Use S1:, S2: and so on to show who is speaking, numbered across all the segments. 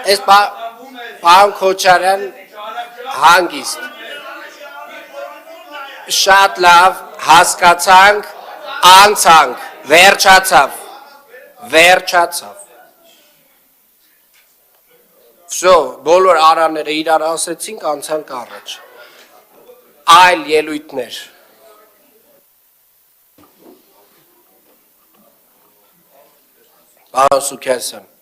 S1: Այս պարոն Քոչարյան հանգիստ։ Շատ լավ, հասկացանք, անցանք, վերջացավ։ Վсё, բոլոր արանները իրար ասեցինք, անցանք առաջ։ Այլ ելույթներ։ Պարոն Սուքիասյան։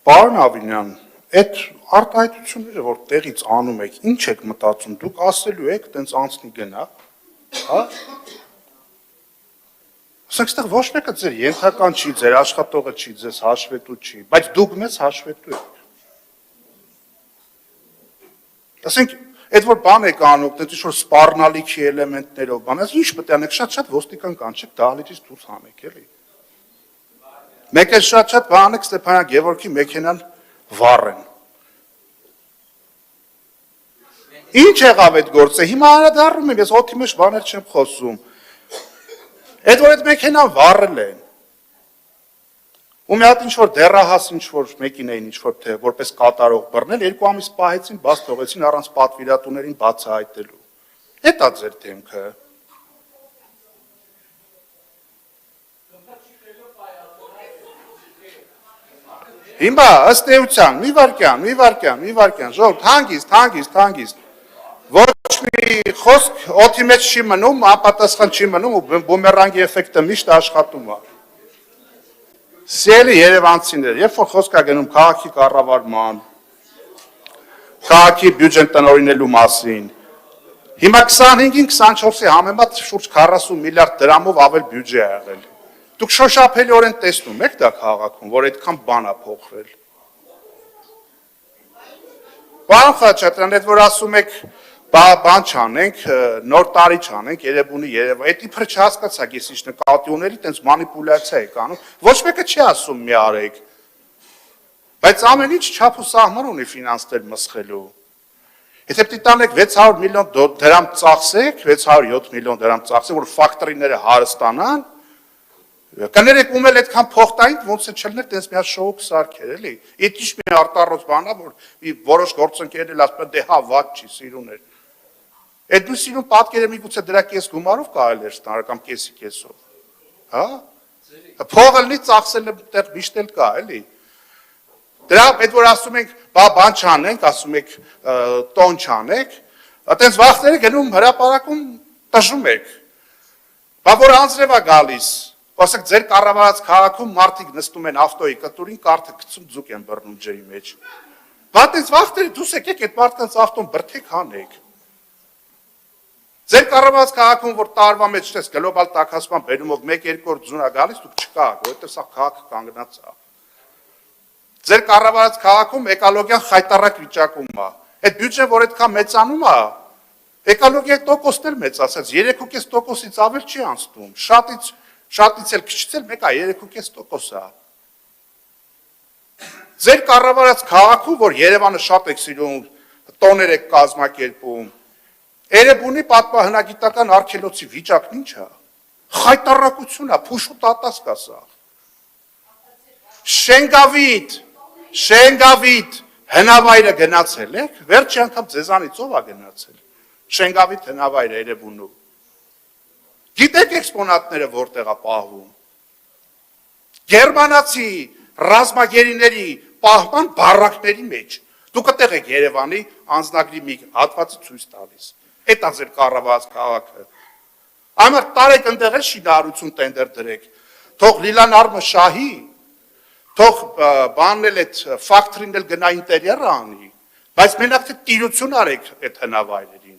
S2: Պարոն Ավինյան, այդ արտահայտությունները, որ տեղից անում եք, ինչ եք մտածում, դուք ասելու եք, տենց անցնի գնա, հա? Ասենք ստեղ ոչ մեկը ձեր ենթական չի, ձեր աշխատողը չի, ձեզ հաշվետու չի, բայց դուք մեզ հաշվետու եք։ Ասենք, այդ որ բան եք անում, տենց ինչ որ սպառնալիքի էլեմենտներով բան, ինչ պետք է անեք, շատ ոստիկան կանչեք, դահլիճից դուրս հանեք, էլի։ Մեկ էլ շատ բանեք Ստեփանա Գևորգի մեքենան վառեն։ Ինչ եղավ այդ գործը, հիմա անդրադառնում եմ, ես օդի մեջ բաներ չեմ խոսում։ Այդ որ այդ մեքենան վառել են։ Ու մի հատ ինչ-որ դեռահաս ինչ-որ մեկին էին ինչ-որ թե որպես կատարող բռնել, 2 ամիս պահեցին, բաց թողեցին առանց պատվիրատուներին բացահայտելու։ Էդ է ձեր դեմքը։ Հիմա ըստ էության, մի վարքյան, ժողովուրդ, հանգիստ։ Ոչ մի խոսք օդի մեջ չի մնում, անպատասխան չի մնում ու բումերանգի էֆեկտը միշտ աշխատում է։ Սիրելի երևանցիներ, երբ որ խոսք է գնում քաղաքի կառավարման, քաղաքի բյուջեն տնօրինելու մասին, հիմա 25-ին 24-ի համեմատ շուրջ 40 միլիարդ դրամով ավել բյուջե է եղել։ Դուք շոշափելիորեն տեսնում եք դա քաղաքում, որ այդքան բան է փոխվել։ Պարոն Խաչատրյան, այդ որ ասում եք, բան չանենք, նոր տարի չանենք, Երևանի Երևան, այդ իբր չհասկացաք, ես ինչ նկատի ունելի, տենց մանիպուլյացիա եք անում, ոչ մեկը չի ասում մի արեք, բայց ամեն ինչ չափ ու սահման ունի ֆինանսներ մսխելու։ Եթե պիտի տանեք 600 միլիոն դրամ ծախսեք, 607 միլիոն դրամ ծախսեք, որ ֆակտորիները հարստանան, կներեք ում էլ այդքան փոխտային, ոնց է չլներ տենց մի հատ շոուկ սարքեր, էլի։ Այդ ինչ մի արտառոց բան է, որ որոշ գործընկերներ ասում են, դե հա վատ չի, սիրուն էր։ Այդ դու սիրուն պատկերը միգուցե դրա կես գումարով կարել էր ստանալ կամ կեսի կեսով։ Հա? Փողը լինի ծախսելը տեղ միշտ էլ կա, էլի։ Դրա այդ որ ասում ենք, բան չանենք, ասում եք տոն չանենք, այտենց վախները գնում հրապարակում տժում եք։ Բա որ անձրև է գալիս, ասեք ձեր կառավարած քաղաքում մարդիկ նստում են ավտոյի կտուրին, կարդը գցում ձուկ են բռնում ջրի մեջ։ Բա այտենց վախները դուս եկեք այդ մարդկանց ավտոն բրդեք հանեք։ Ձեր կառավարած քաղաքում, որ տարվա մեջ չես գլոբալ տաքացման բերումով 1-2 օր ձուն է գալիս, դուք չկաք, որովհետև սա քաղաքը կանգնած է։ Ձեր կառավարած քաղաքում էկոլոգիան խայտառակ վիճակում է։ Այդ բյուջեն, որ այդքան մեծանում է, էկոլոգիայի տոկոսն էլ մեծացած, 3.5%-ից ավել չի անցնում։ Շատից էլ քիչից էլ մեկը 3.5% է։ Ձեր կառավարած քաղաքում, որ Երևանը շատ եք սիրում, տոներ եք կազմակերպում, Էրեբունի պատմահնագիտական արգելոցի վիճակն ինչ է։ Խայտառակություն է, փուշ ու տատասկ է սա։ Շենգավիթ հնավայրը գնացել եք, վերջի անգամ ձեզանից ով է գնացել։ Շենգավիթ հնավայրը Էրեբունու։ Գիտեք էքսպոնատները որտեղ է պահվում։ Գերմանացի ռազմագերիների պահման բառակների մեջ։ Դուք այդտեղ եք Երևանի անձնագրի մի հատվածը ցույց տալիս։ Այդ է ձեր կառավարած քաղաքը։ Ամեր տարեք ընդեղ էլ շինարարություն տենդեր դրեք։ Թող Լիլան Արմը շահի, թող բանն էլ այդ ֆակտորին էլ գնա ինտերիերը անի, բայց մենակ թե տիրություն արեք այդ հնավայրերին։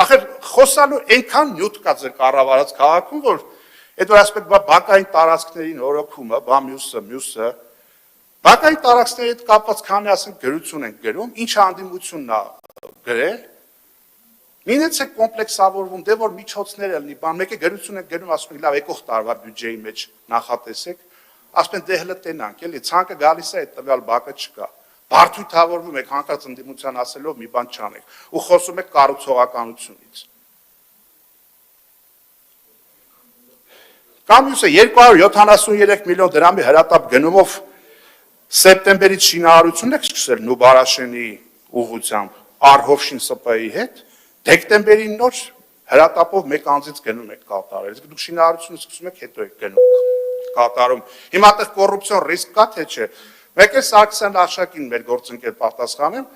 S2: Ախր խոսալու այնքան նյութ կա ձեր կառավարած քաղաքում, որ այդ որ ասպետ բակային տարածքներին օրոքումը, մյուսը, բակային տարածքների հետ կապված քանի ասենք գրություն ենք գրում, ինչ հանդիմությունն է գրել։ Մինեցեք կոմպլեքսավորվում, դե որ միջոցներ ելնի, բան մեկը գրություն եք գնում, ասում եք լավ եկող տարվա բյուջեի մեջ նախատեսեք, ասում են դե հələ տենանք, էլի ցանկը գալիս է այդ տվյալ բակը չկա։ Բարդույթավորվում եք հանկարծ ընդդիմության ասելով մի բան չանեք ու խոսում եք կառուցողականությունից։ Կամ մյուսը 273 միլիոն դրամի հրատապ գնումով սեպտեմբերից շինարարություն եք սկսել Նուբարաշենի ուղղությամբ Արհովշին ՍՊ-ի հետ, դեկտեմբերին նոր հրատապով մեկ անձից գնում եք կատարել, իսկ դուք շինարարությունը սկսում եք հետո եք գնում կատարում։ Հիմա այդտեղ կոռուպցիոն ռիսկ կա թե չէ։ Մեկ է Սարգսյան Աշակին մեր գործընկեր պատասխանեմ,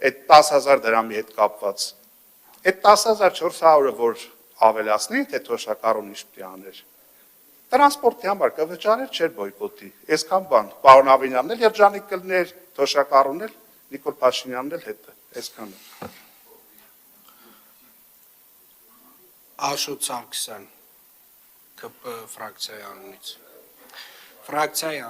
S2: այդ 10,000 դրամի հետ կապված։ Այդ 10,400-ը որ ավելացնի, թե թոշակառուն ինչ պիտի աներ։ Տրանսպորտի համար կվճարեր չէր բոյկոտի, այսքան բան, պարոն Ավինյանն էլ երջանիկ կլներ, թոշակառուն էլ, Նիկոլ Փաշինյանն էլ հետը, այսքանը։
S1: Աշոտ Սարգսյան, ԿՊ ֆրակցիայի անունից։ Ֆրակցիայի